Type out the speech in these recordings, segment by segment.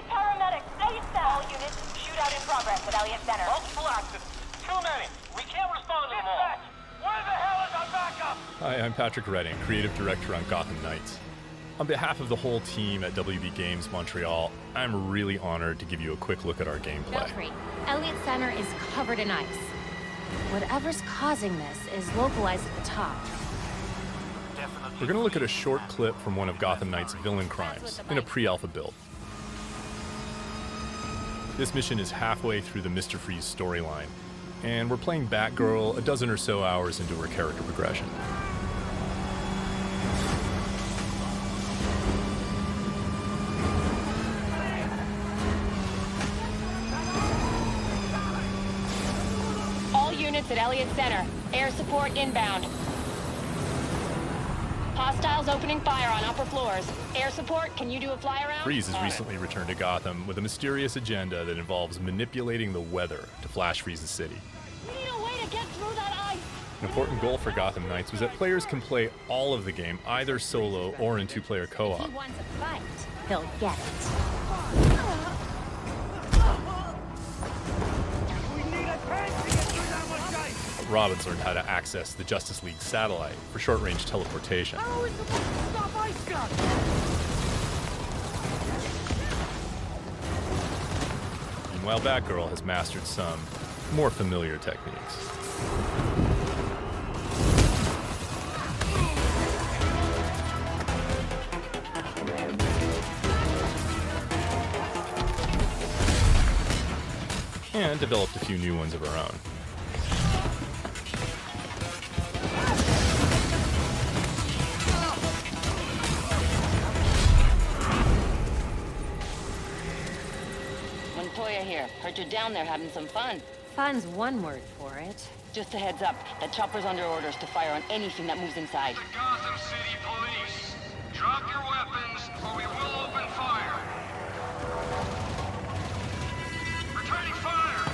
need paramedics. ASAP. All units, shootout in progress at Elliott Center. Multiple accidents. Too many. We can't respond to them all. Where the hell is our backup? Hi, I'm Patrick Redding, creative director on Gotham Knights. On behalf of the whole team at WB Games Montreal, I'm really honored to give you a quick look at our gameplay. Belfry, Elliott Center is covered in ice. Whatever's causing this is localized at the top. We're going to look at a short clip from one of Gotham Knights' villain crimes in a pre-alpha build. This mission is halfway through the Mr. Freeze storyline, and we're playing Batgirl a dozen or so hours into her character progression. All units at Elliott Center. Air support inbound. Hostiles opening fire on upper floors. Air support, can you do a fly around? Freeze has recently returned to Gotham with a mysterious agenda that involves manipulating the weather to flash freeze the city. We need a way to get through that ice. An important goal for Gotham Knights was that players can play all of the game either solo or in two-player co-op. If he wants a fight, he'll get it. We need a tank to get through that much ice. Robin's learned how to access the Justice League satellite for short-range teleportation. How are we supposed to stop ice guns? Meanwhile, Batgirl has mastered some more familiar techniques. And developed a few new ones of her own. Montoya here. Heard you're down there having some fun. Fun's one word for it. Just a heads up, the chopper's under orders to fire on anything that moves inside. The Gotham City Police. Drop your weapons or we will open fire. Returning fire.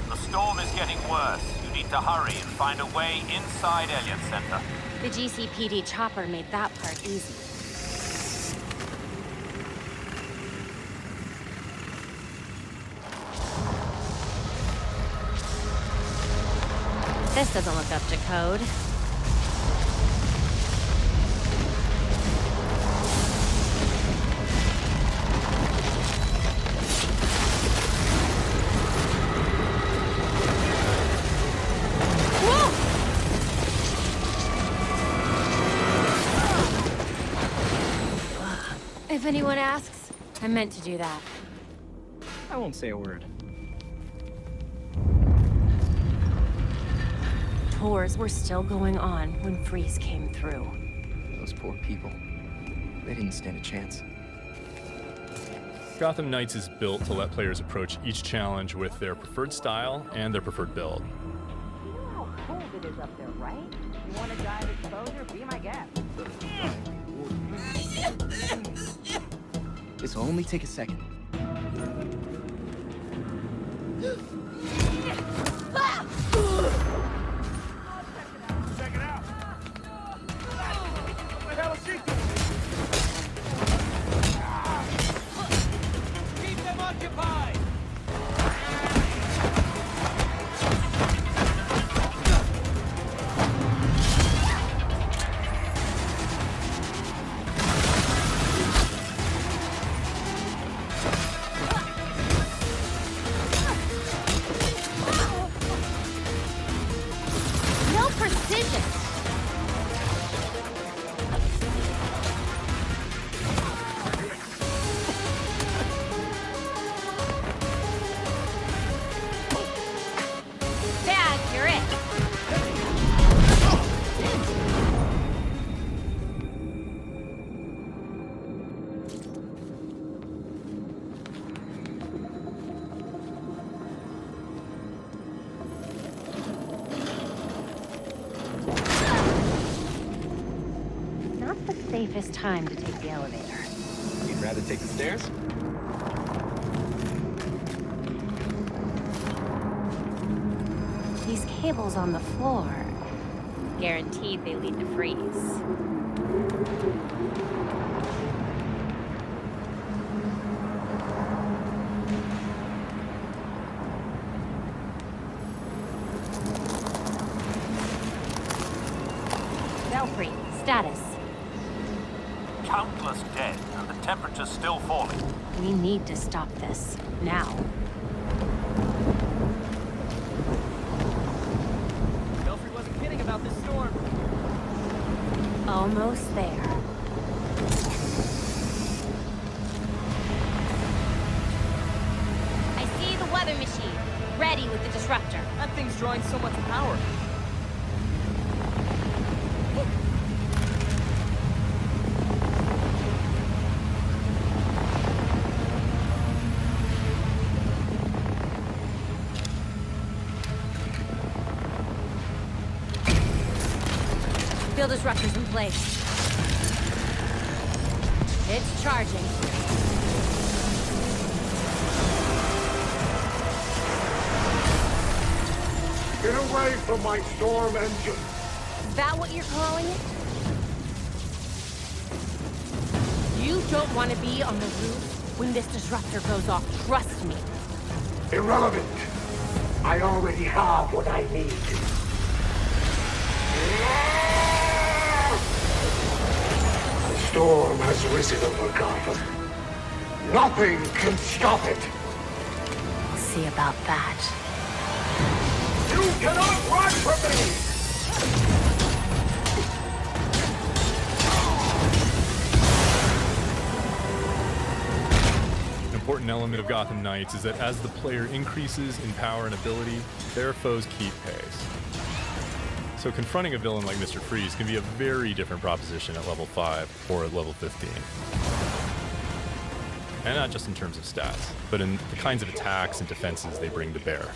The storm is getting worse. You need to hurry and find a way inside Elliott Center. The GCPD chopper made that part easy. This doesn't look up to code. Whoa! If anyone asks, I meant to do that. I won't say a word. Tours were still going on when Freeze came through. Those poor people. They didn't stand a chance. Gotham Knights is built to let players approach each challenge with their preferred style and their preferred build. You know how cold it is up there, right? You want to die of exposure? Be my guest. This will only take a second. Check it out. What the hell is she doing? Keep them occupied. No precision! Dad, you're it. Not the safest time to take the elevator. You'd rather take the stairs? These cables on the floor. Guaranteed they lead to Freeze. status? Countless dead, and the temperature's still falling. We need to stop this. Now. Belfry wasn't kidding about this storm. Almost there. I see the weather machine. Ready with the disruptor. That thing's drawing so much power. Field disruptors in place. It's charging. Get away from my storm engine! Is that what you're calling it? You don't want to be on the roof when this disruptor goes off, trust me. Irrelevant! I already have what I need. The storm has risen over Gotham. Nothing can stop it! We'll see about that. You cannot run from me! An important element of Gotham Knights is that as the player increases in power and ability, their foes keep pace. So confronting a villain like Mr. Freeze can be a very different proposition at level 5 or at level 15. And not just in terms of stats, but in the kinds of attacks and defenses they bring to bear.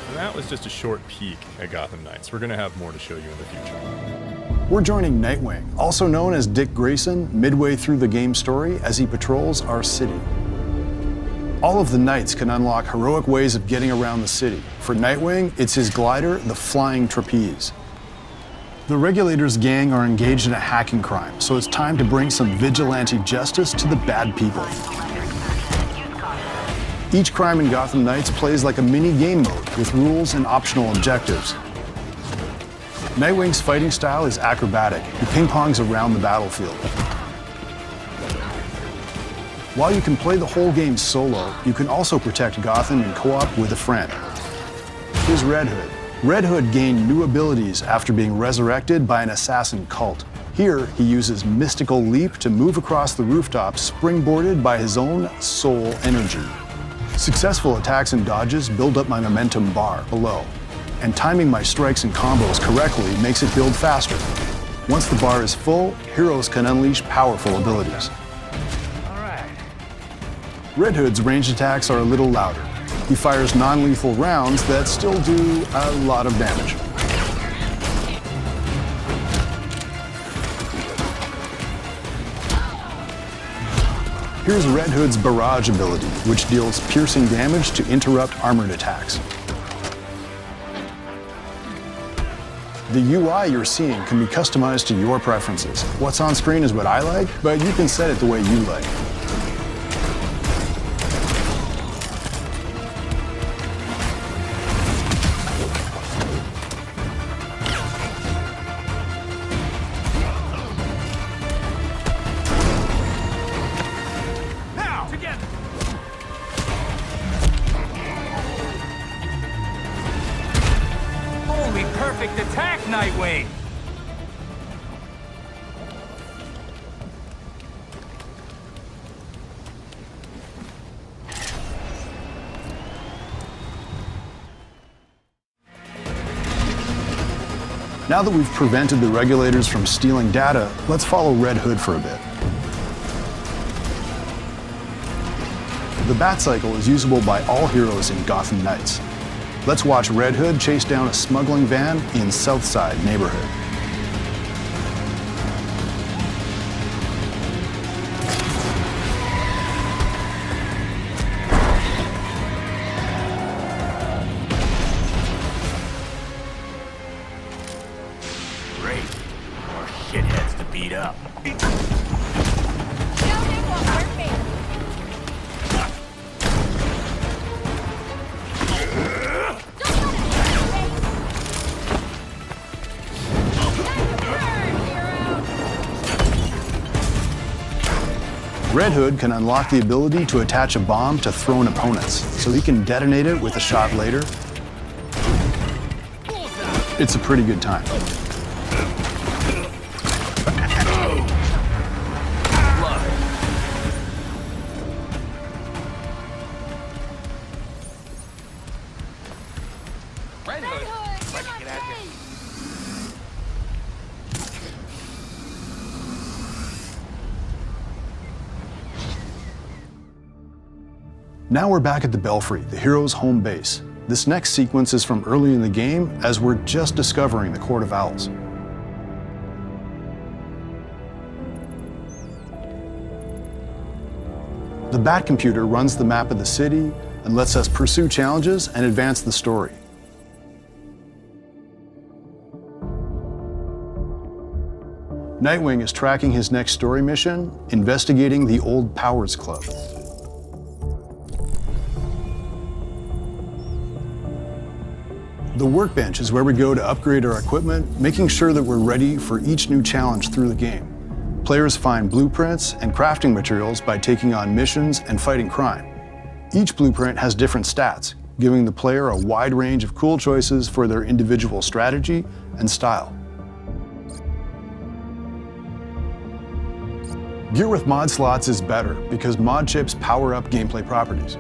And that was just a short peek at Gotham Knights. We're going to have more to show you in the future. We're joining Nightwing, also known as Dick Grayson, midway through the game story as he patrols our city. All of the Knights can unlock heroic ways of getting around the city. For Nightwing, it's his glider, the Flying Trapeze. The Regulators gang are engaged in a hacking crime, so it's time to bring some vigilante justice to the bad people. Each crime in Gotham Knights plays like a mini game mode with rules and optional objectives. Nightwing's fighting style is acrobatic. He ping-pongs around the battlefield. While you can play the whole game solo, you can also protect Gotham in co-op with a friend. Here's Red Hood. Red Hood gained new abilities after being resurrected by an assassin cult. Here, he uses Mystical Leap to move across the rooftop, springboarded by his own soul energy. Successful attacks and dodges build up my momentum bar below, and timing my strikes and combos correctly makes it build faster. Once the bar is full, heroes can unleash powerful abilities. Red Hood's ranged attacks are a little louder. He fires non-lethal rounds that still do a lot of damage. Here's Red Hood's barrage ability, which deals piercing damage to interrupt armored attacks. The UI you're seeing can be customized to your preferences. What's on screen is what I like, but you can set it the way you like. Perfect attack, Nightwing! Now that we've prevented the Regulators from stealing data, let's follow Red Hood for a bit. The Bat-Cycle is usable by all heroes in Gotham Knights. Let's watch Red Hood chase down a smuggling van in Southside neighborhood. Great. More shitheads to beat up. Red Hood can unlock the ability to attach a bomb to thrown opponents, so he can detonate it with a shot later. It's a pretty good time. Now we're back at the Belfry, the hero's home base. This next sequence is from early in the game, as we're just discovering the Court of Owls. The Bat computer runs the map of the city and lets us pursue challenges and advance the story. Nightwing is tracking his next story mission, investigating the Old Powers Club. The workbench is where we go to upgrade our equipment, making sure that we're ready for each new challenge through the game. Players find blueprints and crafting materials by taking on missions and fighting crime. Each blueprint has different stats, giving the player a wide range of cool choices for their individual strategy and style. Gear with mod slots is better because mod chips power up gameplay properties.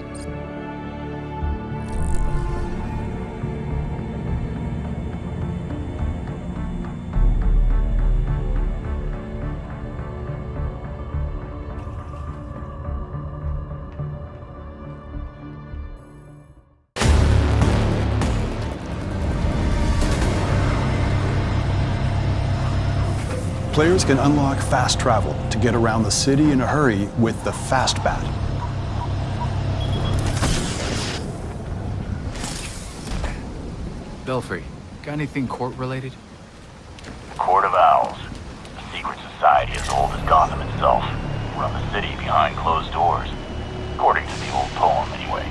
Players can unlock fast travel to get around the city in a hurry with the Fast Bat. Belfry, got anything court-related? Court of Owls. A secret society as old as Gotham itself. Run the city behind closed doors. According to the old poem, anyway.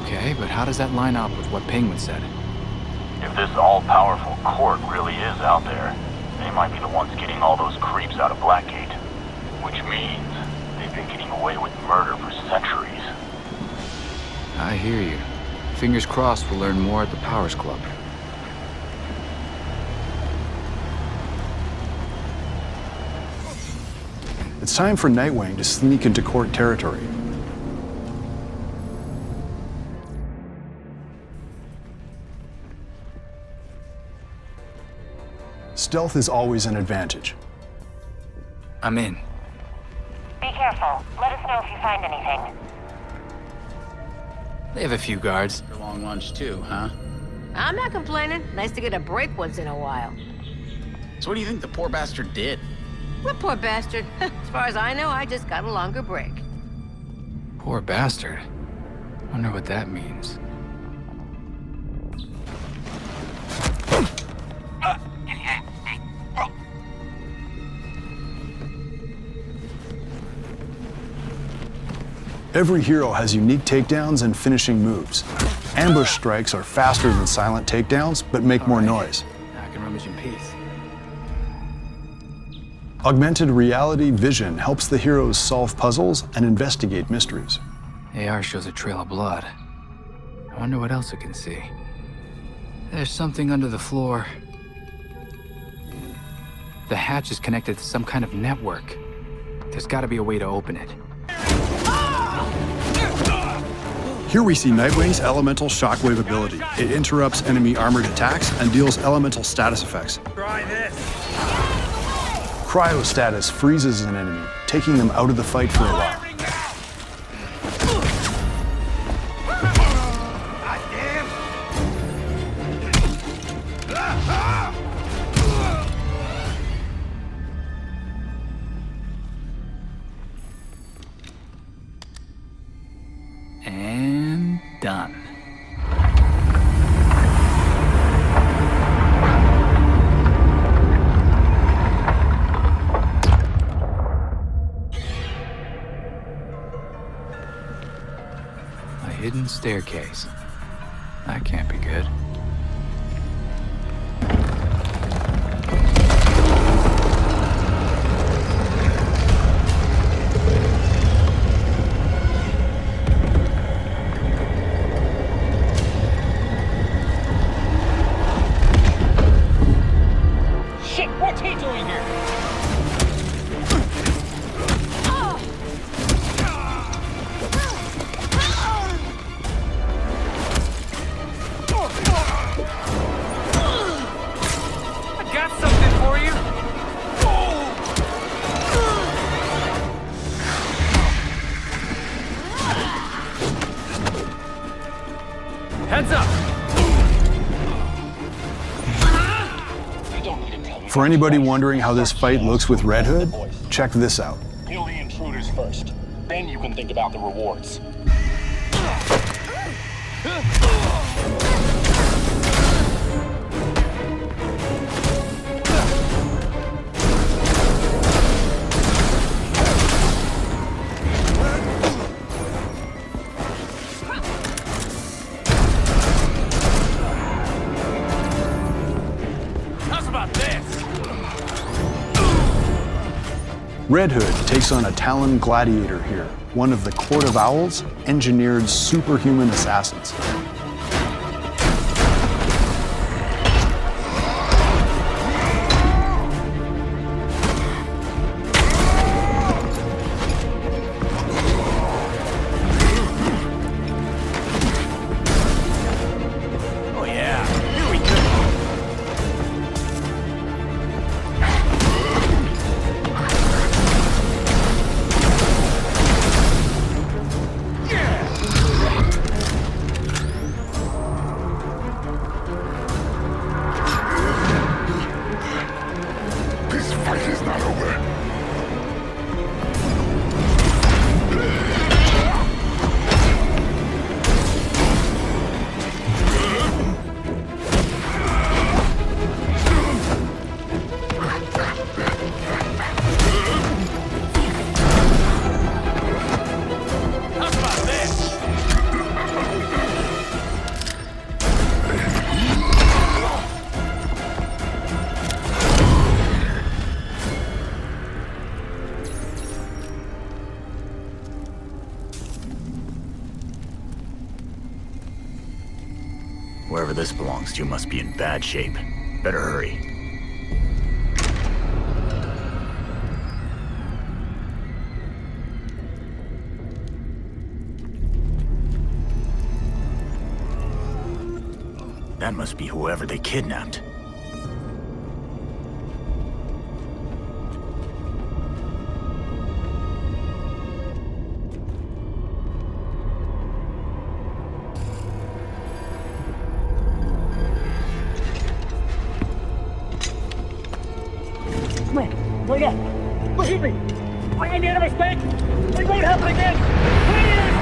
Okay, but how does that line up with what Penguin said? If this all-powerful court really is out there, they might be the ones getting all those creeps out of Blackgate. Which means they've been getting away with murder for centuries. I hear you. Fingers crossed we'll learn more at the Powers Club. It's time for Nightwing to sneak into court territory. Stealth is always an advantage. I'm in. Be careful. Let us know if you find anything. They have a few guards. For long lunch too, huh? I'm not complaining. Nice to get a break once in a while. So what do you think the poor bastard did? What poor bastard? As far as I know, I just got a longer break. Poor bastard. Wonder what that means. Every hero has unique takedowns and finishing moves. Ambush strikes are faster than silent takedowns, but make more noise. Now I can rummage in peace. Augmented reality vision helps the heroes solve puzzles and investigate mysteries. AR shows a trail of blood. I wonder what else it can see. There's something under the floor. The hatch is connected to some kind of network. There's got to be a way to open it. Here we see Nightwing's elemental shockwave ability. It interrupts enemy armored attacks and deals elemental status effects. Try this. Cryo status freezes an enemy, taking them out of the fight for a while. And done. A hidden staircase. That can't be good. Shit, what's he doing here? I got something for you. Heads up. For anybody wondering how this fight looks with Red Hood, check this out. Kill the intruders first. Then you can think about the rewards. Red Hood takes on a Talon gladiator here, one of the Court of Owls' engineered superhuman assassins. Oh yeah, here we go. This fight is not over. Wherever this belongs to must be in bad shape. Better hurry. That must be whoever they kidnapped. Come on, wake up! Look at me! I made a mistake! It won't happen again! Please!